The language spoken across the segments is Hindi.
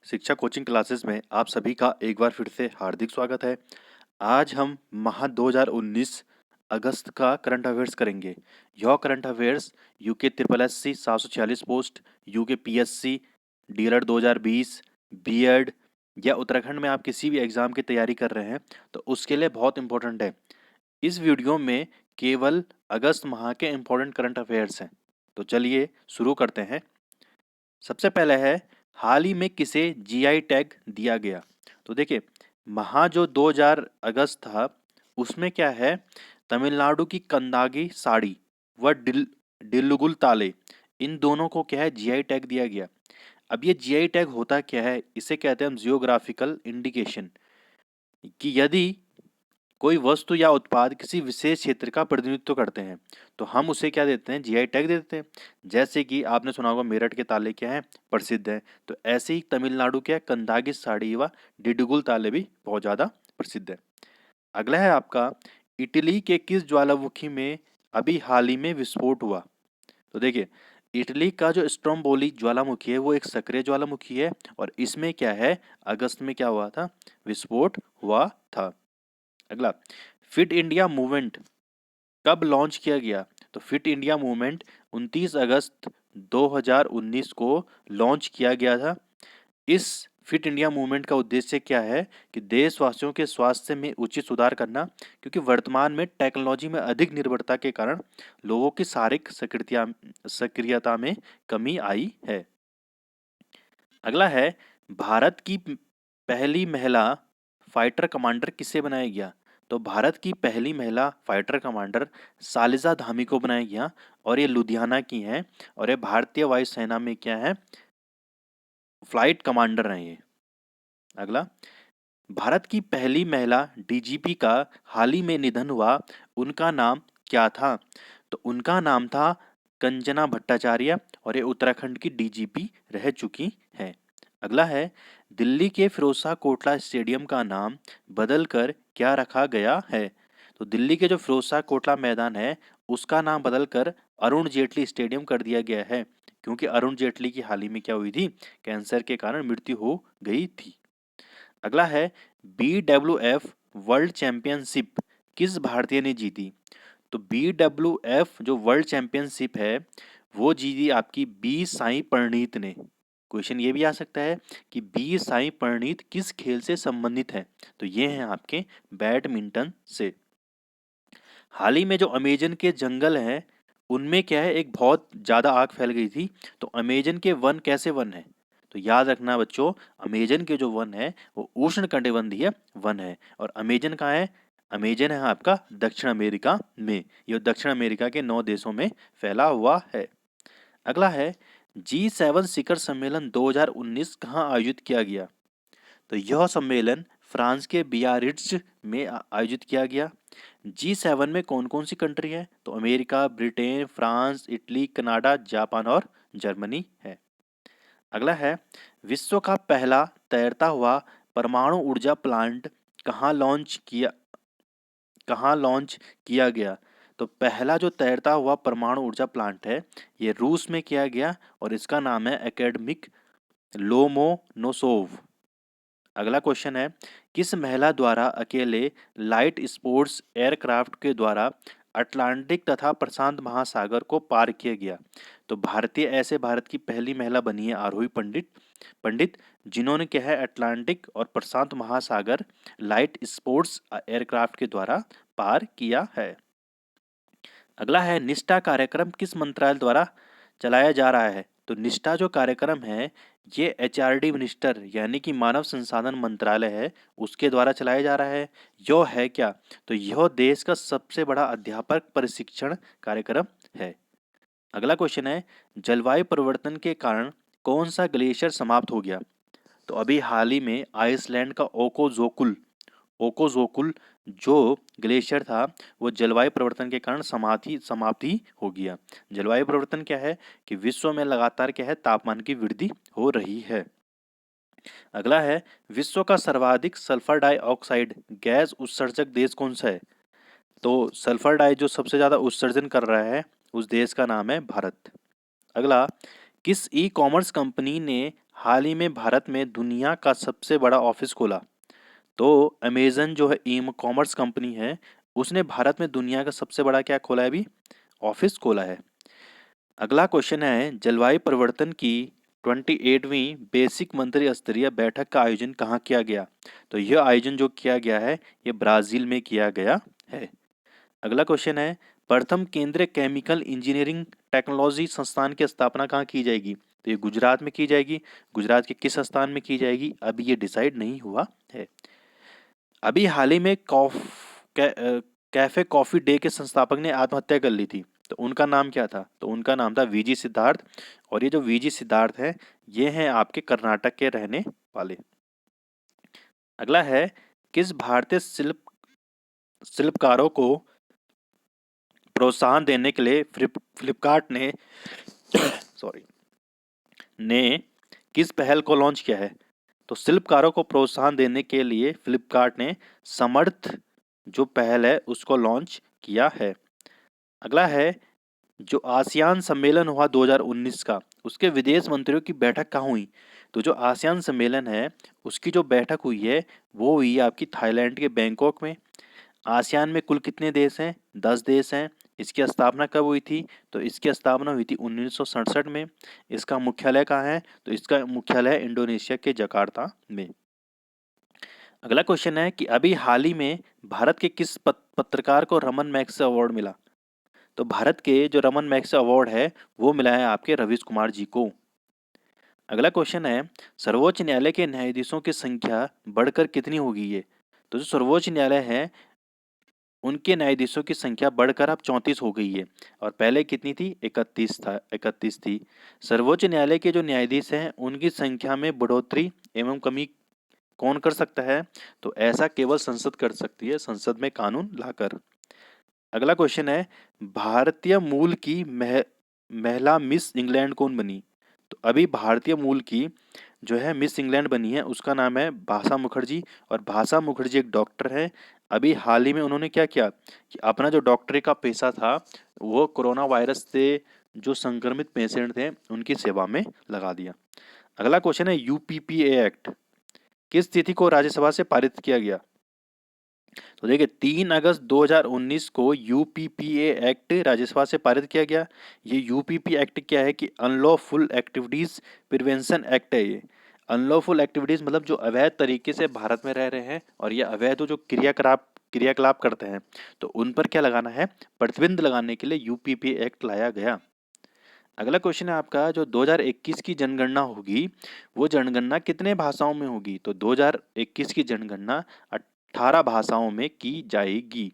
शिक्षा कोचिंग क्लासेस में आप सभी का एक बार फिर से हार्दिक स्वागत है। आज हम महा 2019 अगस्त का करंट अफेयर्स करेंगे। यह current affairs UK triple S C 746 post, UK PSC, DElEd 2020, BEd या उत्तराखंड में आप किसी भी एग्ज़ाम की तैयारी कर रहे हैं तो उसके लिए बहुत इंपॉर्टेंट है। इस वीडियो में केवल अगस्त माह के इम्पोर्टेंट करंट अफेयर्स हैं। तो चलिए शुरू करते हैं। सबसे पहले है, हाल ही में किसे जीआई टैग दिया गया। तो देखिए, महा जो 2000 अगस्त था उसमें क्या है, तमिलनाडु की कंदागी साड़ी व डिल्लुगुल ताले, इन दोनों को क्या है जीआई टैग दिया गया। अब ये जीआई टैग होता क्या है, इसे कहते हैं हम जियोग्राफिकल इंडिकेशन, कि यदि कोई वस्तु या उत्पाद किसी विशेष क्षेत्र का प्रतिनिधित्व करते हैं तो हम उसे क्या देते हैं, जीआई टैग दे देते हैं। जैसे कि आपने सुना होगा मेरठ के ताले क्या हैं, प्रसिद्ध हैं। तो ऐसे ही तमिलनाडु के कंदागी साड़ी व डिडुगुल ताले भी बहुत ज़्यादा प्रसिद्ध है। अगला है आपका, इटली के किस ज्वालामुखी में अभी हाल ही में विस्फोट हुआ। तो देखिए, इटली का जो स्ट्रोम्बोली ज्वालामुखी है वो एक सक्रिय ज्वालामुखी है और इसमें क्या है, अगस्त में क्या हुआ था, विस्फोट हुआ था। अगला, फिट इंडिया मूवमेंट कब लॉन्च किया गया। तो फिट इंडिया मूवमेंट 29 अगस्त 2019 को लॉन्च किया गया था। इस फिट इंडिया मूवमेंट का उद्देश्य क्या है कि देशवासियों के स्वास्थ्य में उचित सुधार करना, क्योंकि वर्तमान में टेक्नोलॉजी में अधिक निर्भरता के कारण लोगों की शारीरिक सक्रियता में कमी आई है। अगला है, भारत की पहली महिला फाइटर कमांडर किसे बनाया गया। तो भारत की पहली महिला फाइटर कमांडर सालिजा धामी को बनाया गया और ये लुधियाना की हैं और ये भारतीय वायुसेना में क्या है, फ्लाइट कमांडर हैं ये। अगला, भारत की पहली महिला डीजीपी का हाल ही में निधन हुआ, उनका नाम क्या था। तो उनका नाम था कंचना भट्टाचार्य और ये उत्तराखंड की डीजीपी रह चुकी हैं। अगला है, दिल्ली के फिरोजशाह कोटला स्टेडियम का नाम बदलकर क्या रखा गया है। तो दिल्ली के जो फिरोजशाह कोटला मैदान है उसका नाम बदलकर अरुण जेटली स्टेडियम कर दिया गया है, क्योंकि अरुण जेटली की हाल ही में क्या हुई थी, कैंसर के कारण मृत्यु हो गई थी। अगला है, BWF वर्ल्ड चैंपियनशिप किस भारतीय ने जीती। तो BWF जो वर्ल्ड चैंपियनशिप है वो जीती आपकी बी साई प्रणीत ने। क्वेश्चन ये भी आ सकता है कि बी साई प्रणीत किस खेल से संबंधित है। तो ये हैं आपके बैडमिंटन से। हाल ही में जो अमेजन के जंगल हैं उनमें क्या है, एक बहुत ज़्यादा आग फैल गई थी। तो अमेजन के वन कैसे वन है। तो याद रखना बच्चों, अमेजन के जो वन है वो उष्णकटिबंधीय वन है और अमेजन कहाँ है, अमेजन है आपका दक्षिण अमेरिका में। ये दक्षिण अमेरिका के 9 देशों में फैला हुआ है। अगला है, G7 शिखर सम्मेलन 2019 कहाँ आयोजित किया गया। तो यह सम्मेलन फ्रांस के बियारिट्ज में आयोजित किया गया। G7 में कौन कौन सी कंट्री है। तो America, Britain, France, Italy, Canada, Japan और जर्मनी है। अगला है, विश्व का पहला तैरता हुआ परमाणु ऊर्जा प्लांट कहाँ लॉन्च किया गया। तो पहला जो तैरता हुआ परमाणु ऊर्जा प्लांट है ये रूस में किया गया और इसका नाम है एकेडमिक लोमोनोसोव। अगला क्वेश्चन है, किस महिला द्वारा अकेले लाइट स्पोर्ट्स एयरक्राफ्ट के द्वारा अटलांटिक तथा प्रशांत महासागर को पार किया गया। तो भारत की पहली महिला बनी है आरोही पंडित, जिन्होंने क्या है अटलांटिक और प्रशांत महासागर लाइट स्पोर्ट्स एयरक्राफ्ट के द्वारा पार किया है। अगला है, निष्ठा कार्यक्रम किस मंत्रालय द्वारा चलाया जा रहा है। तो निष्ठा जो कार्यक्रम है ये एचआरडी मिनिस्टर यानी कि मानव संसाधन मंत्रालय है उसके द्वारा चलाया जा रहा है। यह है क्या, तो यह देश का सबसे बड़ा अध्यापक प्रशिक्षण कार्यक्रम है। अगला क्वेश्चन है, जलवायु परिवर्तन के कारण कौन सा ग्लेशियर समाप्त हो गया। तो अभी हाल ही में आइसलैंड का ओकोजोकुल जो ग्लेशियर था वो जलवायु परिवर्तन के कारण समाप्ति हो गया। जलवायु परिवर्तन क्या है कि विश्व में लगातार क्या है, तापमान की वृद्धि हो रही है। अगला है, विश्व का सर्वाधिक सल्फर डाइऑक्साइड गैस उत्सर्जक देश कौन सा है। तो सल्फर डाई जो सबसे ज्यादा उत्सर्जन कर रहा है उस देश का नाम है भारत। अगला, किस ई कॉमर्स कंपनी ने हाल ही में भारत में दुनिया का सबसे बड़ा ऑफिस खोला? तो अमेजन जो है ई कॉमर्स कंपनी है, उसने भारत में दुनिया का सबसे बड़ा क्या खोला है अभी? ऑफिस खोला है। अगला क्वेश्चन है, जलवायु परिवर्तन की 28वीं बेसिक मंत्री स्तरीय बैठक का आयोजन कहाँ किया गया? तो यह आयोजन जो किया गया है, ये ब्राजील में किया गया है। अगला क्वेश्चन है, प्रथम केंद्रीय केमिकल इंजीनियरिंग टेक्नोलॉजी संस्थान की स्थापना कहाँ की जाएगी? तो ये गुजरात में की जाएगी। गुजरात के किस स्थान में की जाएगी, अभी ये डिसाइड नहीं हुआ है। अभी हाल ही में कैफे कॉफी डे के संस्थापक ने आत्महत्या कर ली थी, तो उनका नाम क्या था? तो उनका नाम था वीजी सिद्धार्थ। और ये जो वीजी सिद्धार्थ है, ये हैं आपके कर्नाटक के रहने वाले। अगला है, किस भारतीय शिल्पकारों को प्रोत्साहन देने के लिए फ्लिपकार्ट ने सॉरी ने किस पहल को लॉन्च किया है? तो शिल्पकारों को प्रोत्साहन देने के लिए फ्लिपकार्ट ने समर्थ जो पहल है उसको लॉन्च किया है। अगला है, जो आसियान सम्मेलन हुआ 2019 का, उसके विदेश मंत्रियों की बैठक कहाँ हुई? तो जो आसियान सम्मेलन है, उसकी जो बैठक हुई है, वो हुई आपकी थाईलैंड के बैंकॉक में। आसियान में कुल कितने देश हैं? 10 देश हैं। इसकी स्थापना कब हुई थी? तो इसकी स्थापना हुई थी 1967 में। इसका मुख्यालय कहाँ है? तो इसका मुख्यालय है इंडोनेशिया के जकार्ता में। अगला क्वेश्चन है कि अभी हाल ही में भारत के किस पत्रकार को रमन मैग्सेसे अवार्ड मिला? तो भारत के जो रमन मैग्सेसे अवार्ड है, वो मिला है आपके रवीश कुमार जी को। अगला क्वेश्चन है, सर्वोच्च न्यायालय के न्यायाधीशों की संख्या बढ़कर कितनी हो गई है? तो जो सर्वोच्च न्यायालय है, उनके न्यायाधीशों की संख्या बढ़कर अब 34 हो गई है। और पहले कितनी थी? 31 थी। सर्वोच्च न्यायालय के जो न्यायाधीश हैं, उनकी संख्या में बढ़ोतरी एवं कमी कौन कर सकता है? तो ऐसा केवल संसद कर सकती है, संसद में कानून लाकर। अगला क्वेश्चन है, भारतीय मूल की महिला मिस इंग्लैंड कौन बनी? तो अभी भारतीय मूल की जो है मिस इंग्लैंड बनी है, उसका नाम है भाषा मुखर्जी। और भाषा मुखर्जी एक डॉक्टर है। अभी हाल ही में उन्होंने क्या किया कि अपना जो डॉक्टरी का पेशा था, वो कोरोना वायरस से जो संक्रमित पेशेंट थे, उनकी सेवा में लगा दिया। अगला क्वेश्चन है, यूपीपीए एक्ट किस तिथि को राज्यसभा से पारित किया गया? तो देखिए, 3 अगस्त 2019 को यूपीपीए एक्ट राज्यसभा से पारित किया गया। ये यूपीपी एक्ट क्या है कि अनलॉफुल एक्टिविटीज प्रिवेंशन एक्ट है। ये अनलॉफुल एक्टिविटीज मतलब जो अवैध तरीके से भारत में रह रहे हैं और ये अवैध जो क्रियाकलाप करते हैं, तो उन पर क्या लगाना है? प्रतिबंध लगाने के लिए यूपीपी एक्ट लाया गया। अगला क्वेश्चन है आपका, जो 2021 की जनगणना होगी, वो जनगणना कितने भाषाओं में होगी? तो 2021 की जनगणना 18 भाषाओं में की जाएगी।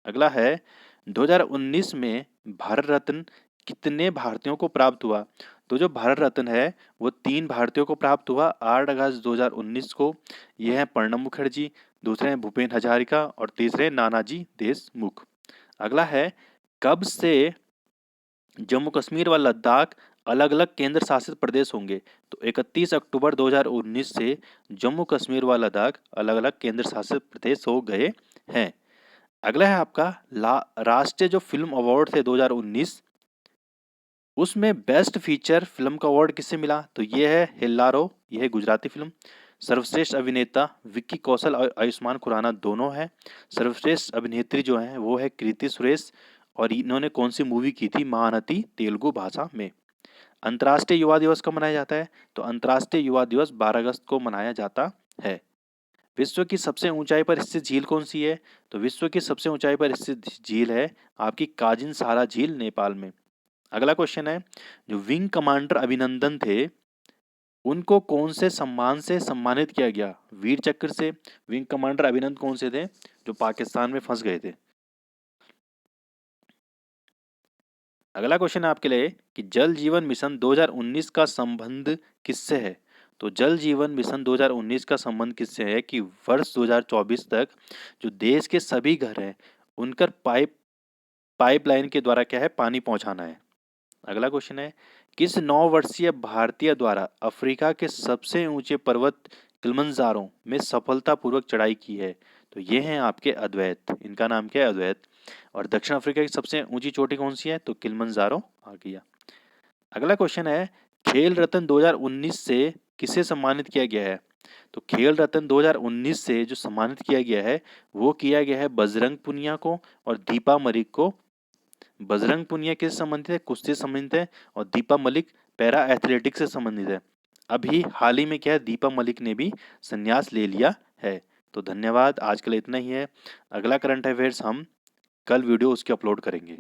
अगला है, 2019 में भारत रत्न कितने भारतीयों को प्राप्त हुआ? तो जो भारत रत्न है, वो 3 भारतीयों को प्राप्त हुआ 8 अगस्त 2019 को। ये हैं प्रणब मुखर्जी, दूसरे हैं भूपेन हजारिका और तीसरे नानाजी देशमुख। अगला है, कब से जम्मू कश्मीर व लद्दाख अलग अलग केंद्र शासित प्रदेश होंगे? तो 31 अक्टूबर 2019 से जम्मू कश्मीर व लद्दाख अलग अलग केंद्र शासित प्रदेश हो गए हैं। अगला है आपका राष्ट्रीय जो फिल्म अवार्ड थे 2019, उसमें बेस्ट फीचर फिल्म का अवार्ड किसे मिला? तो ये है हेल्लारो, ये है गुजराती फिल्म। सर्वश्रेष्ठ अभिनेता विक्की कौशल और आयुष्मान खुराना दोनों हैं। सर्वश्रेष्ठ अभिनेत्री जो है वो है कृति सुरेश, और इन्होंने कौन सी मूवी की थी? महानती, तेलुगु भाषा में। अंतर्राष्ट्रीय युवा दिवस कब मनाया जाता है? तो अंतर्राष्ट्रीय युवा दिवस 12 अगस्त को मनाया जाता है। विश्व की सबसे ऊंचाई पर स्थित झील कौन सी है? तो विश्व की सबसे ऊंचाई पर स्थित झील है आपकी काजिन सारा झील, नेपाल में। अगला क्वेश्चन है, जो विंग कमांडर अभिनंदन थे, उनको कौन से सम्मान से सम्मानित किया गया? वीर चक्र से। विंग कमांडर अभिनंदन कौन से थे? जो पाकिस्तान में फंस गए थे। अगला क्वेश्चन है आपके लिए कि जल जीवन मिशन 2019 का संबंध किससे है? तो जल जीवन मिशन 2019 का संबंध किससे है कि वर्ष 2024 तक जो देश के सभी घर हैं, उनकर पाइपलाइन के द्वारा क्या है? पानी पहुंचाना है। अगला क्वेश्चन है, किस 9 वर्षीय भारतीय द्वारा अफ्रीका के सबसे ऊंचे पर्वत किलिमंजारो में सफलतापूर्वक चढ़ाई की है? तो ये हैं आपके अद्वैत, इनका नाम क्या है? अद्वैत। और दक्षिण अफ्रीका की सबसे ऊंची चोटी कौन सी है? तो किलिमंजारो आ गया। अगला क्वेश्चन है, खेल रत्न 2019 से किसे सम्मानित किया गया है? तो खेल रत्न 2019 से जो सम्मानित किया गया है वो किया गया है बजरंग पुनिया को और दीपा मलिक को। बजरंग पुनिया किससे संबंधित है? कुश्ती से संबंधित है और दीपा मलिक पैरा एथलेटिक्स से संबंधित है। अभी हाल ही में क्या है, दीपा मलिक ने भी संन्यास ले लिया है। तो धन्यवाद, आज के लिए इतना ही है। अगला करंट अफेयर्स हम कल वीडियो उसकी अपलोड करेंगे।